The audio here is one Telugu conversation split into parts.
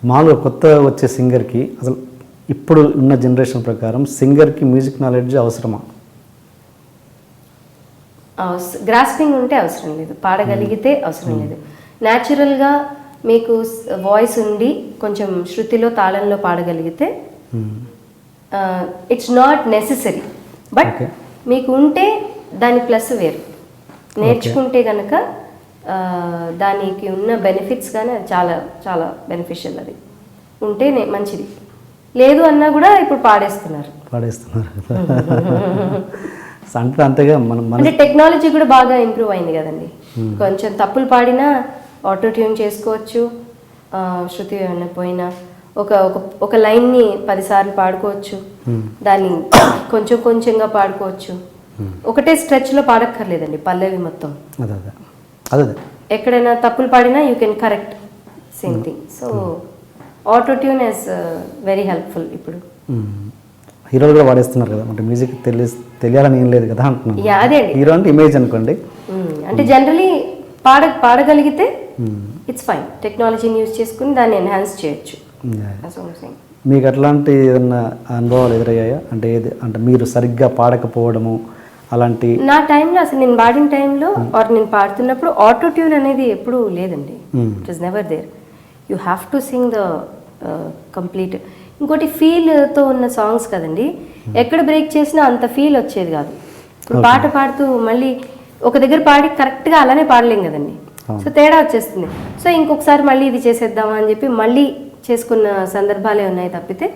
మామూలుగా కొత్తగా వచ్చే సింగర్కి అసలు ఇప్పుడు ఉన్న జనరేషన్ ప్రకారం సింగర్కి మ్యూజిక్ నాలెడ్జ్ అవసరమా? గ్రాస్పింగ్ ఉంటే అవసరం లేదు, పాడగలిగితే అవసరం లేదు. న్యాచురల్గా మీకు వాయిస్ ఉండి కొంచెం శృతిలో తాళంలో పాడగలిగితే ఇట్స్ నాట్ నెసెసరీ. బట్ మీకు ఉంటే దాని ప్లస్ వేరు. నేర్చుకుంటే కనుక దానికి ఉన్న బెనిఫిట్స్ కానీ అది చాలా చాలా బెనిఫిషియల్. అది ఉంటే మంచిది. లేదు అన్నా కూడా ఇప్పుడు పాడేస్తున్నారు. అంటే అంతేగా అంటే టెక్నాలజీ కూడా బాగా ఇంప్రూవ్ అయింది కదండి. కొంచెం తప్పులు పాడినా ఆటో ట్యూన్ చేసుకోవచ్చు. శృతి ఏమైనా పోయినా ఒక లైన్ని 10 సార్లు పాడుకోవచ్చు. దాన్ని కొంచెం కొంచెంగా పాడుకోవచ్చు. ఒకటే స్ట్రెచ్లో పాడక్కర్లేదండి పల్లవి మొత్తం. ఎక్కడైనా తప్పులు పాడినా you can correct same thing. So auto tune is very helpful. ఇప్పుడు హీరోలు కూడా వాడేస్తున్నారు కదా, అంటే మ్యూజిక్ తెలియాలని ఏం లేదు కదా అంటున్నాను. అదే హీరో అంటే ఇమేజ్ అనుకోండి. అంటే జనరలీ పాడగలిగితే ఇట్స్ ఫైన్. టెక్నాలజీని యూజ్ చేసుకుని దాన్ని ఎన్హాన్స్ చేయొచ్చు. మీకు అట్లాంటి ఏదన్నా అనుభవాలు ఎదురయ్యాయా? అంటే మీరు సరిగ్గా పాడకపోవడము అలాంటి? నా టైంలో అసలు నేను పాడిన టైంలో నేను పాడుతున్నప్పుడు ఆటో ట్యూన్ అనేది ఎప్పుడూ లేదండి. It is never there. You have to sing the complete. ఇంకోటి ఫీల్తో ఉన్న సాంగ్స్ కదండి, ఎక్కడ బ్రేక్ చేసినా అంత ఫీల్ వచ్చేది కాదు. పాట పాడుతూ మళ్ళీ ఒక దగ్గర పాడి కరెక్ట్గా అలానే పాడలేం కదండి. సో తేడా వచ్చేస్తుంది. సో ఇంకొకసారి మళ్ళీ ఇది చేసేద్దామా అని చెప్పి మళ్ళీ చేసుకున్న సందర్భాలే ఉన్నాయి తప్పితే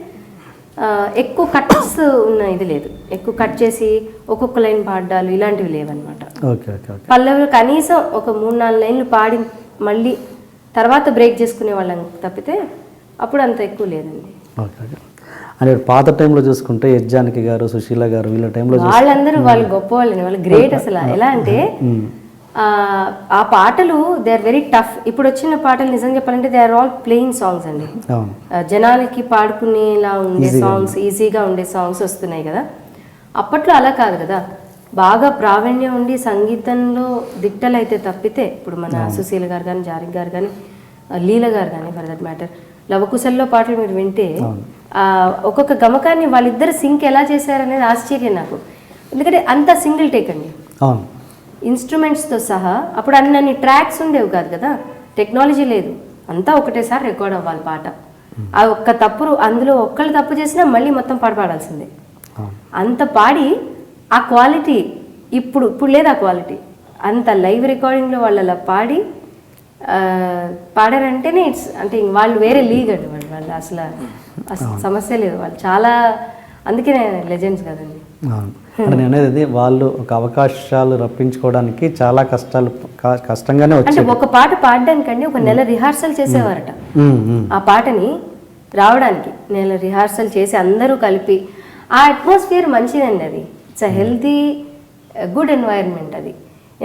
ఎక్కువ కట్స్ ఉన్న ఇది లేదు. ఎక్కువ కట్ చేసి ఒక్కొక్క లైన్ పాడాలు ఇలాంటివి లేవన్నమాట. పల్లవిలో కనీసం ఒక 3-4 లైన్లు పాడి మళ్ళీ తర్వాత బ్రేక్ చేసుకునే వాళ్ళం తప్పితే అప్పుడు అంత ఎక్కువ లేదండి. అంటే పాత టైంలో చూసుకుంటే ఎస్ జానకి గారు, సుశీల గారు, వీళ్ళ టైంలో వాళ్ళందరూ వాళ్ళు గొప్ప వాళ్ళని, వాళ్ళు గ్రేట్. అసలు ఎలా అంటే ఆ పాటలు దే ఆర్ వెరీ టఫ్. ఇప్పుడు వచ్చిన పాటలు నిజం చెప్పాలంటే they are all plain songs అండి. జనాలకి పాడుకునేలా ఉండే సాంగ్స్, ఈజీగా ఉండే సాంగ్స్ వస్తున్నాయి కదా. అప్పట్లో అలా కాదు కదా, బాగా ప్రావీణ్యం ఉండి సంగీతంలో దిట్టలు అయితే తప్పితే ఇప్పుడు మన సుశీల గారు కానీ, జానకి గారు కానీ, లీల గారు కానీ ఫర్ దట్ మ్యాటర్, లవకుశల్లో పాటలు మీరు వింటే ఒక్కొక్క గమకాన్ని వాళ్ళిద్దరు సింక్ ఎలా చేశారనేది ఆశ్చర్యం నాకు. ఎందుకంటే అంత సింగిల్ టేక్ అండి, ఇన్స్ట్రుమెంట్స్తో సహా. అప్పుడు అన్ని ట్రాక్స్ ఉండేవి కాదు కదా, టెక్నాలజీ లేదు, అంతా ఒకటేసారి రికార్డ్ అవ్వాలి పాట. ఆ ఒక్క తప్పు, అందులో ఒక్కళ్ళు తప్పు చేసినా మళ్ళీ మొత్తం పాడాల్సిందే. అంత పాడి ఆ క్వాలిటీ ఇప్పుడు లేదు. ఆ క్వాలిటీ అంత లైవ్ రికార్డింగ్లో వాళ్ళు అలా పాడారంటేనే ఇట్స్ అంటే వాళ్ళు వేరే లీగ్ అండి. వాళ్ళు అసలు సమస్య లేదు. వాళ్ళు చాలా, అందుకే లెజెండ్స్ కదండి. నేను అనేది వాళ్ళు ఒక అవకాశాలు రప్పించుకోవడానికి చాలా కష్టంగానే వచ్చాయి. అంటే ఒక పాట పాడడానికండి ఒక నెల రిహార్సల్ చేసేవారట. ఆ పాటని రావడానికి నెల రిహార్సల్ చేసి అందరూ కలిపి, ఆ అట్మాస్ఫియర్ మంచిదండి. అది it's a healthy good environment అది.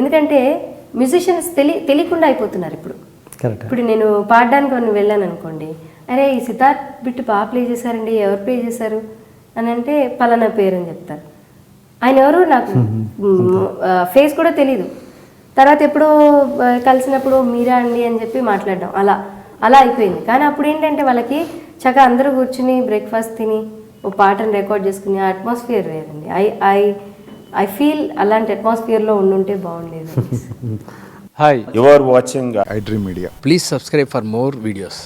ఎందుకంటే మ్యూజిషియన్స్ తెలియకుండా అయిపోతున్నారు ఇప్పుడు. ఇప్పుడు నేను పాడడానికి వెళ్ళాను అనుకోండి, అరే ఈ సితార్ బిట్టు బాగా ప్లే చేశారండి, ఎవరు ప్లే చేశారు అని అంటే పలానా పేరు అని చెప్తారు. ఆయన ఎవరు నాకు ఫేస్ కూడా తెలీదు. తర్వాత ఎప్పుడో కలిసినప్పుడు మీరా అండి అని చెప్పి మాట్లాడడం అలా అయిపోయింది. కానీ అప్పుడు ఏంటంటే వాళ్ళకి చక్కగా అందరూ కూర్చుని బ్రేక్ఫాస్ట్ తిని ఓ పాటను రికార్డ్ చేసుకుని ఆ అట్మాస్ఫియర్ వేరండి. ఐ ఫీల్ అలాంటి అట్మాస్ఫియర్లో ఉండుంటే బాగుండేది. Hi, you are watching iDream Media. Please subscribe for more videos.